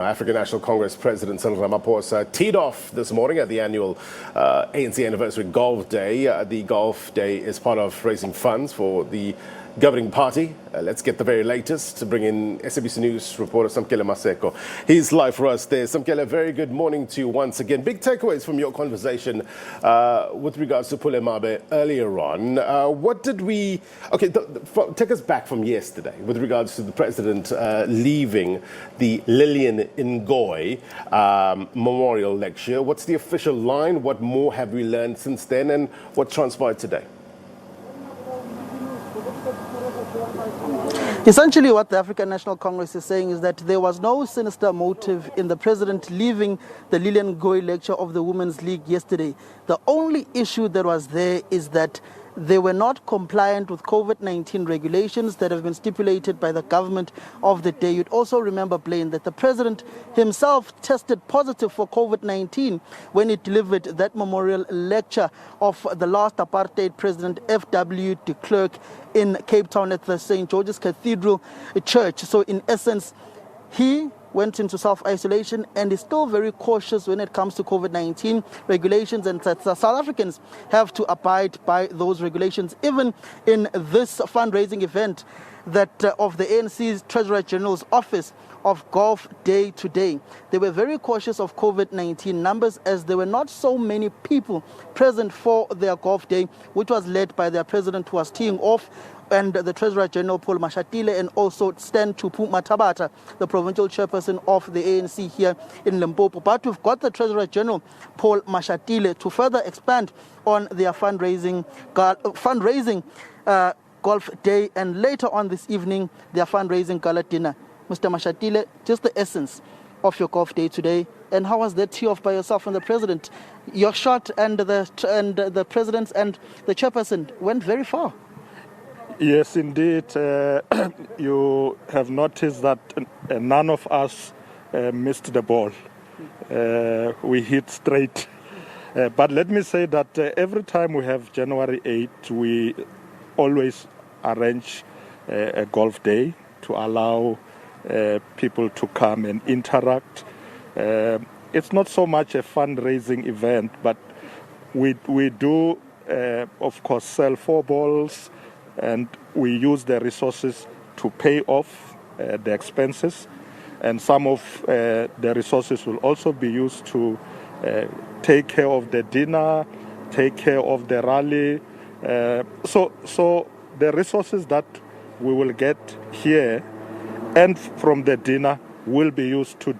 African National Congress President Cyril Ramaphosa teed off this morning at the annual ANC anniversary Golf Day. The Golf Day is part of raising funds for the governing party. Let's get the very latest to bring in SABC News reporter Samkele Maseko. He's live for us there. Samkele, very good morning to you once again. Big takeaways from your conversation with regards to Pule Mabe earlier on. What did we... Okay, take us back from yesterday with regards to the president leaving the Lillian Ngoyi Memorial Lecture. What's the official line? What more have we learned since then? And what transpired today? Essentially, what the African National Congress is saying is that there was no sinister motive in the president leaving the Lillian Ngoyi lecture of the Women's League yesterday. The only issue that was there is that they were not compliant with COVID-19 regulations that have been stipulated by the government of the day. You'd also remember, Blaine, that the president himself tested positive for COVID-19 when he delivered that memorial lecture of the last apartheid president, F.W. de Klerk, in Cape Town at the St. George's Cathedral Church. So in essence, he went into self-isolation and is still very cautious when it comes to COVID-19 regulations, and that South Africans have to abide by those regulations. Even in this fundraising event that of the ANC's Treasurer-General's office of Golf Day today, they were very cautious of COVID-19 numbers, as there were not so many people present for their Golf Day, which was led by their president, who was teeing off, and the Treasurer-General Paul Mashatile, and also Stan Tupu Matabata, the provincial chairperson of the ANC here in Limpopo. But we've got the Treasurer-General Paul Mashatile to further expand on their fundraising Golf Day, and later on this evening, their fundraising gala dinner. Mr. Mashatile, just the essence of your Golf Day today, and how was that tee off by yourself and the president? Your shot and the presidents and the chairperson went very far. Yes, indeed. You have noticed that none of us missed the ball. We hit straight. But let me say that every time we have January 8, we always arrange a golf day to allow people to come and interact. It's not so much a fundraising event, but we do, of course, sell 4 balls, and we use the resources to pay off the expenses. And some of the resources will also be used to take care of the dinner, take care of the rally. So the resources that we will get here and from the dinner will be used to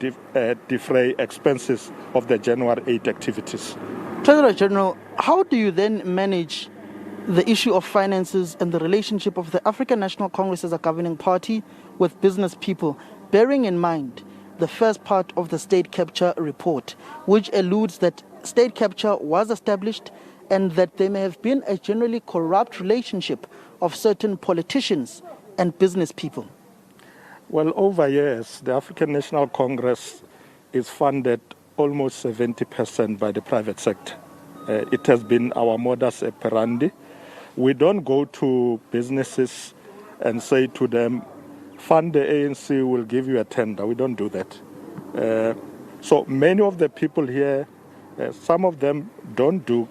defray expenses of the January 8 activities. Treasurer General, how do you then manage the issue of finances and the relationship of the African National Congress as a governing party with business people, bearing in mind the first part of the state capture report, which alludes that state capture was established and that there may have been a generally corrupt relationship of certain politicians and business people? Well, over years, the African National Congress is funded almost 70% by the private sector. It has been our modus operandi. We don't go to businesses and say to them, fund the ANC, will give you a tender. We don't do that. So many of the people here, some of them don't do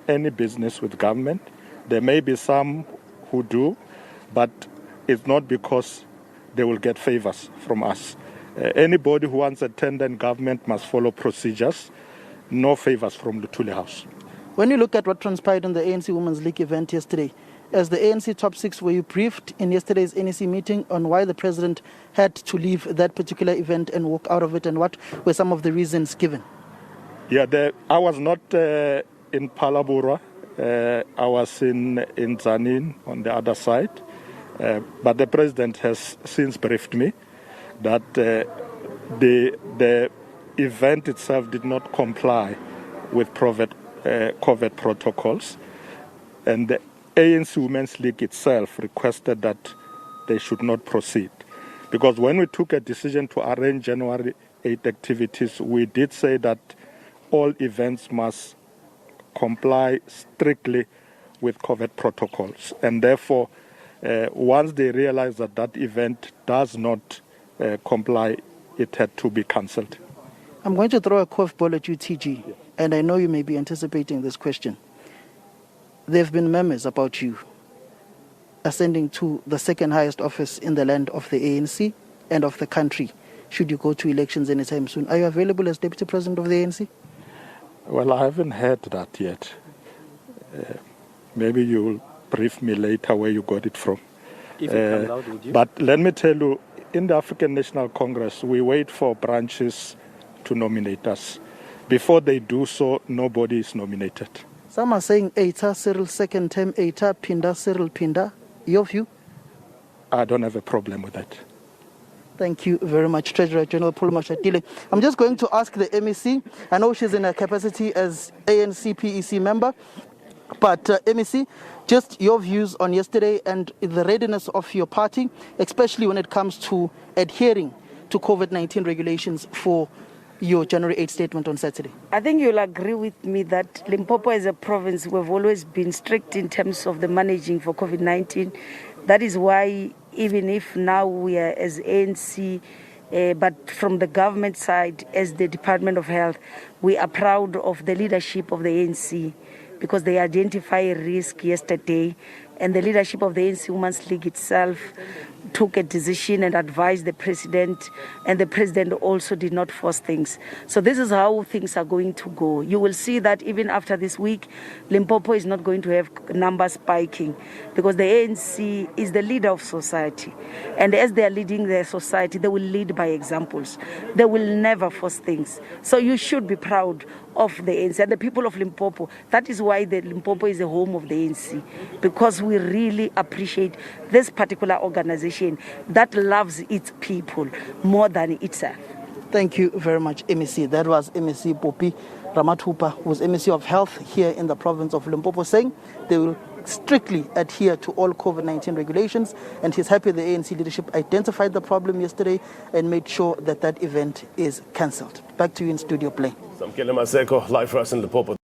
any business with government. There may be some who do, but it's not because they will get favors from us. Anybody who wants a tender in government must follow procedures. No favors from the Tule House. When you look at what transpired in the ANC Women's League event yesterday, as the ANC top 6, were you briefed in yesterday's NEC meeting on why the president had to leave that particular event and walk out of it, and what were some of the reasons given? Yeah, I was not in Palabura. I was in Zanin on the other side. But the president has since briefed me that the event itself did not comply with COVID protocols, and the ANC Women's League itself requested that they should not proceed. Because when we took a decision to arrange January 8 activities, we did say that all events must comply strictly with COVID protocols, and therefore once they realize that that event does not comply it had to be cancelled. I'm going to throw a curveball at you, TG, and I know you may be anticipating this question. There have been murmurs about you ascending to the second highest office in the land of the ANC and of the country, should you go to elections anytime soon. Are you available as Deputy President of the ANC? Well, I haven't heard that yet. Maybe you'll brief me later where you got it from. If it comes out, would you? But let me tell you, in the African National Congress, we wait for branches to nominate us. Before they do so, nobody is nominated. Some are saying Eita Cyril second term, Eita Pinda Cyril Pinda. Your view? I don't have a problem with that. Thank you very much, Treasurer-General Paul Mashatile. I'm just going to ask the MEC. I know she's in her capacity as ANC PEC member, but MEC, just your views on yesterday and the readiness of your party, especially when it comes to adhering to COVID-19 regulations for your January 8th statement on Saturday. I think you'll agree with me that Limpopo as a province, we've always been strict in terms of the managing for COVID-19. That is why even if now we are as ANC, but from the government side, as the Department of Health, we are proud of the leadership of the ANC because they identified a risk yesterday, and the leadership of the ANC Women's League itself took a decision and advised the president, and the president also did not force things. So this is how things are going to go. You will see that even after this week, Limpopo is not going to have numbers spiking because the ANC is the leader of society. And as they are leading their society, they will lead by examples. They will never force things. So you should be proud of the ANC and the people of Limpopo. That is why the Limpopo is the home of the ANC, because we really appreciate this particular organization that loves its people more than itself. Thank you very much, MEC. That was MEC Popi Ramathupa, who's MEC of Health here in the province of Limpopo, saying they will strictly adhere to all COVID-19 regulations, and he's happy the ANC leadership identified the problem yesterday and made sure that that event is cancelled. Back to you in studio, Play. Samkele Maseko, live for us in Limpopo.